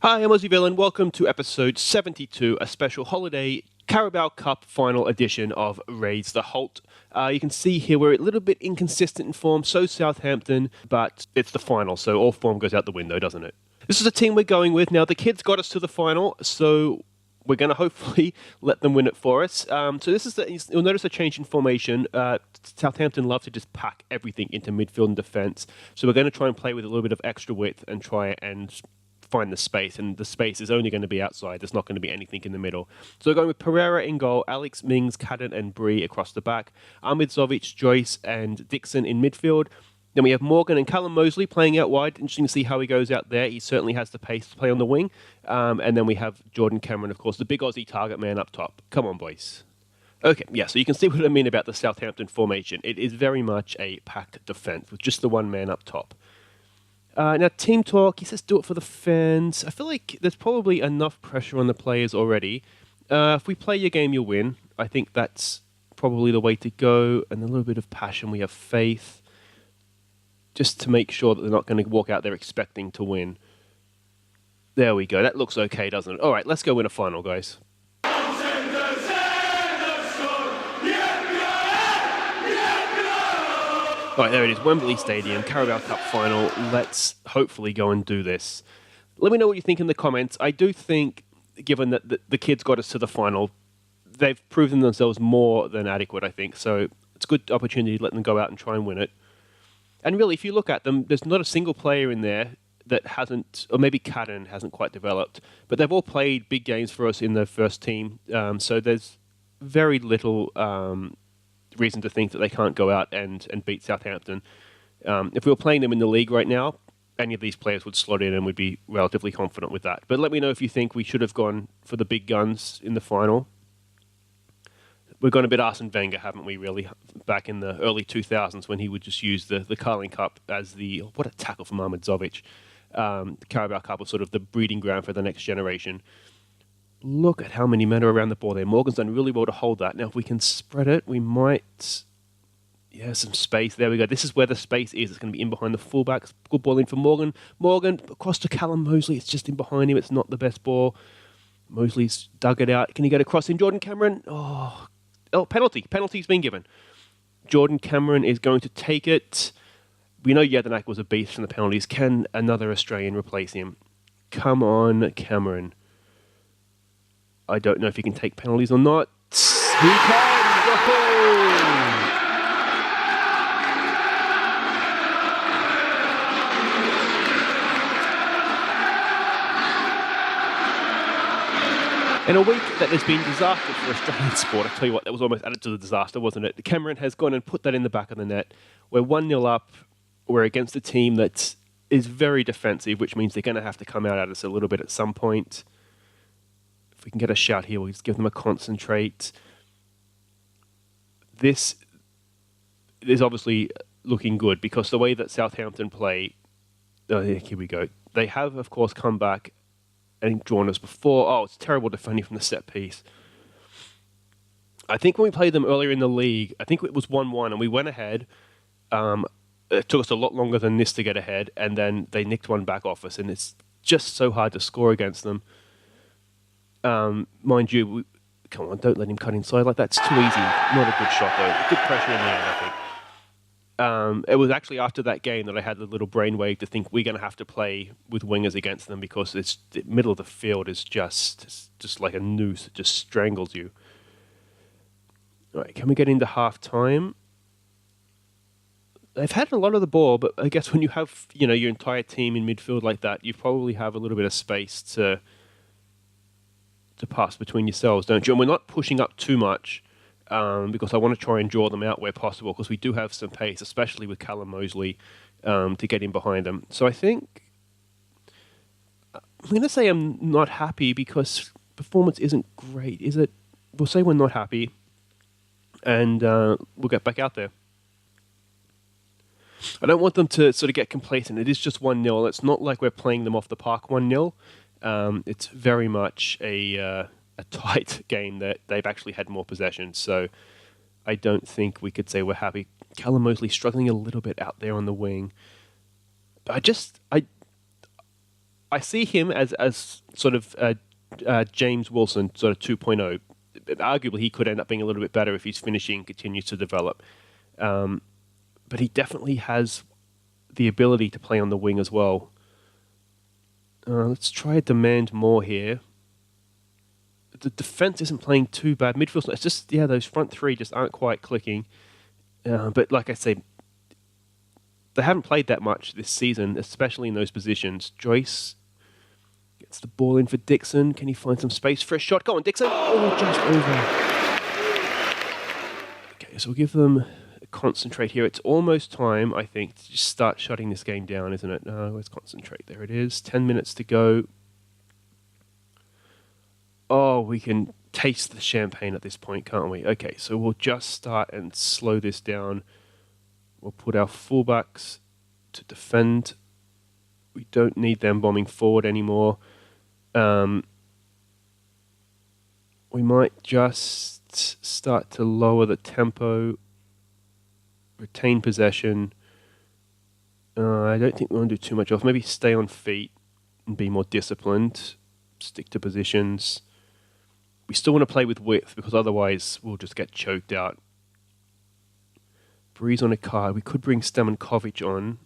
Hi, I'm Aussie Villain. Welcome to episode 72, a special holiday Carabao Cup Final edition of Raise the Halt. You can see here we're a little bit inconsistent in form, so Southampton, but it's the final, so all form goes out the window, doesn't it? This is a team we're going with. Now, the kids got us to the final, so we're going to hopefully let them win it for us. So this is you'll notice a change in formation. Southampton love to just pack everything into midfield and defence, so we're going to try and play with a little bit of extra width and try and find the space, and the space is only going to be outside. There's not going to be anything in the middle. So we're going with Pereira in goal, Alex, Mings, Cadden and Bree across the back, Ahmed Zovic, Joyce and Dixon in midfield. Then we have Morgan and Callum Mosley playing out wide. Interesting to see how he goes out there. He certainly has the pace to play on the wing. And then we have Jordan Cameron, of course, the big Aussie target man up top. Come on, boys. Okay, yeah, so you can see what I mean about the Southampton formation. It is very much a packed defence with just the one man up top. Now, team talk, he says do it for the fans. I feel like there's probably enough pressure on the players already. If we play your game, you'll win. I think that's probably the way to go. And a little bit of passion, we have faith. Just to make sure that they're not going to walk out there expecting to win. There we go. That looks okay, doesn't it? All right, let's go win a final, guys. All right, there it is, Wembley Stadium, Carabao Cup Final. Let's hopefully go and do this. Let me know what you think in the comments. I do think, given that the kids got us to the final, they've proven themselves more than adequate, I think. So it's a good opportunity to let them go out and try and win it. And really, if you look at them, there's not a single player in there that hasn't, or maybe Cadden hasn't quite developed, but they've all played big games for us in the first team. So there's very little reason to think that they can't go out and beat Southampton. If we were playing them in the league right now, any of these players would slot in and we'd be relatively confident with that. But let me know if you think we should have gone for the big guns in the final. We've gone a bit Arsene Wenger, haven't we, really, back in the early 2000s when he would just use the Carling Cup as the... What a tackle from Ahmed Zovic. The Carabao Cup was sort of the breeding ground for the next generation. Look at how many men are around the ball there. Morgan's done really well to hold that. Now, if we can spread it, we might... Yeah, some space. There we go. This is where the space is. It's going to be in behind the fullbacks. Good ball in for Morgan. Morgan across to Callum Mosley. It's just in behind him. It's not the best ball. Mosley's dug it out. Can he get across in? Jordan Cameron? Oh, penalty. Penalty's been given. Jordan Cameron is going to take it. We know Jedinak was a beast from the penalties. Can another Australian replace him? Come on, Cameron. I don't know if he can take penalties or not. He can! Whoa! In a week that has been disastrous for Australian sport, I tell you what, that was almost added to the disaster, wasn't it? Cameron has gone and put that in the back of the net. We're 1-0 up. We're against a team that is very defensive, which means they're going to have to come out at us a little bit at some point. If we can get a shout here, we'll just give them a concentrate. This is obviously looking good because the way that Southampton play... Oh, here we go. They have, of course, come back and drawn us before. Oh, it's terrible defending from the set piece. I think when we played them earlier in the league, I think it was 1-1 and we went ahead. It took us a lot longer than this to get ahead, and then they nicked one back off us, and it's just so hard to score against them. Mind you, come on, don't let him cut inside like that. It's too easy. Not a good shot, though. Good pressure in the end, I think. It was actually after that game that I had the little brainwave to think we're going to have to play with wingers against them because the middle of the field is just like a noose. It just strangles you. All right, can we get into half-time? They've had a lot of the ball, but I guess when you have your entire team in midfield like that, you probably have a little bit of space to pass between yourselves, don't you? And we're not pushing up too much. Because I want to try and draw them out where possible, because we do have some pace, especially with Callum Mosley, to get in behind them. So I think I'm going to say I'm not happy because performance isn't great, is it? We'll say we're not happy, and we'll get back out there. I don't want them to sort of get complacent. It is just 1-0. It's not like we're playing them off the park 1-0. It's very much a tight game that they've actually had more possession. So I don't think we could say we're happy. Callum Mosley struggling a little bit out there on the wing. But I see him as sort of James Wilson, sort of 2.0. Arguably, he could end up being a little bit better if his finishing continues to develop. But he definitely has the ability to play on the wing as well. Let's try to demand more here. The defense isn't playing too bad. Midfield's it's just, those front three just aren't quite clicking. But like I say, they haven't played that much this season, especially in those positions. Joyce gets the ball in for Dixon. Can he find some space for a shot? Go on, Dixon. Oh, just over. Okay, so we'll give them a concentrate here. It's almost time, I think, to just start shutting this game down, isn't it? Let's concentrate. There it is. 10 minutes to go. Oh, we can taste the champagne at this point, can't we? Okay, so we'll just start and slow this down. We'll put our fullbacks to defend. We don't need them bombing forward anymore. We might just start to lower the tempo, retain possession. I don't think we want to do too much else. Maybe stay on feet and be more disciplined. Stick to positions. We still want to play with width because otherwise we'll just get choked out. Breeze on a card. We could bring Stemenkovic on.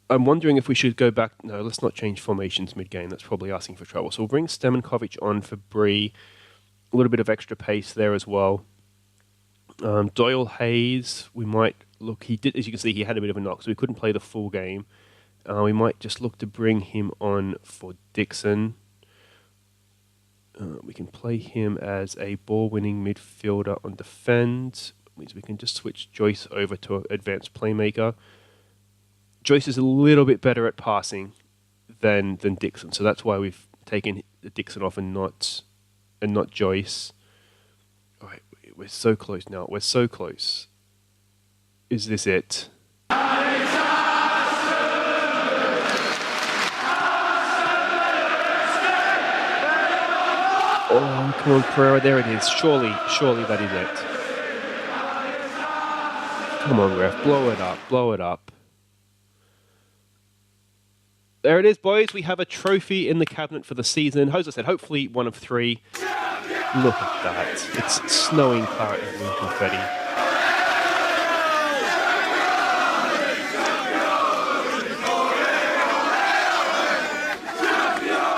I'm wondering if we should go back. No, let's not change formations mid-game. That's probably asking for trouble. So we'll bring Stemenkovic on for Bree. A little bit of extra pace there as well. Doyle Hayes, we might look. He did, as you can see, he had a bit of a knock, so we couldn't play the full game. We might just look to bring him on for Dixon. We can play him as a ball-winning midfielder on defend. Means we can just switch Joyce over to an advanced playmaker. Joyce is a little bit better at passing than Dixon, so that's why we've taken Dixon off and not Joyce. All right, we're so close now. We're so close. Is this it? Oh, come on, Pereira. There it is. Surely that is it. Come on, ref. Blow it up. Blow it up. There it is, boys. We have a trophy in the cabinet for the season. As I said, hopefully one of 3. Look at that. It's snowing claret and blue confetti.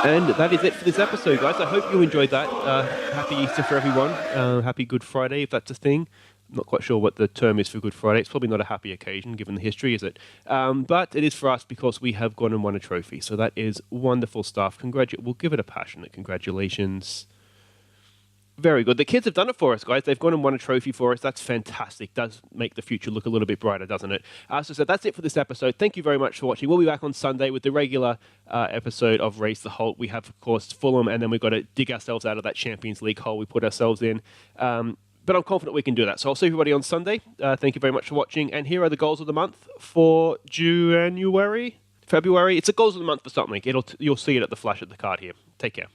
And that is it for this episode, guys. I hope you enjoyed that. Happy Easter for everyone. Happy Good Friday, if that's a thing. I'm not quite sure what the term is for Good Friday. It's probably not a happy occasion, given the history, is it? But it is for us because we have gone and won a trophy. So that is wonderful stuff. We'll give it a passionate congratulations. Very good. The kids have done it for us, guys. They've gone and won a trophy for us. That's fantastic. Does make the future look a little bit brighter, doesn't it? So that's it for this episode. Thank you very much for watching. We'll be back on Sunday with the regular episode of Raise the Holt. We have, of course, Fulham, and then we've got to dig ourselves out of that Champions League hole we put ourselves in. But I'm confident we can do that. So I'll see everybody on Sunday. Thank you very much for watching. And here are the goals of the month for February. It's a goals of the month for something. You'll see it at the flash at the card here. Take care.